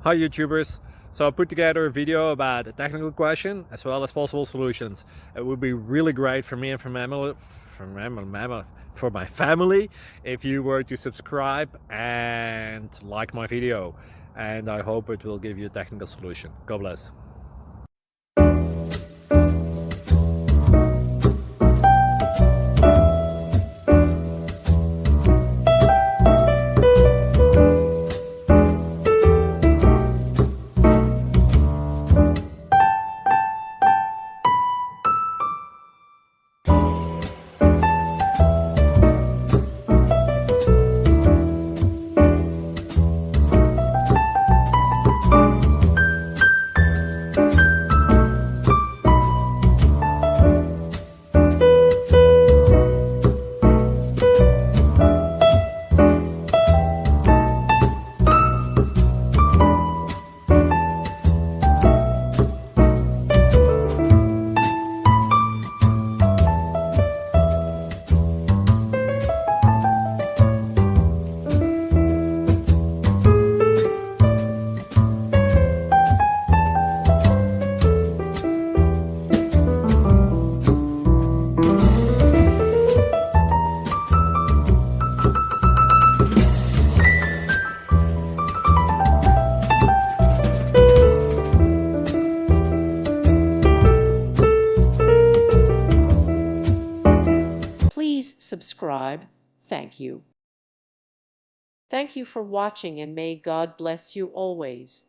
Hi YouTubers! So I put together a video about a technical question as well as possible solutions. It would be really great for me and for my family if you were to subscribe and like my video, and I hope it will give you a technical solution. God bless. Please subscribe. Thank you. Thank you for watching, and may God bless you always.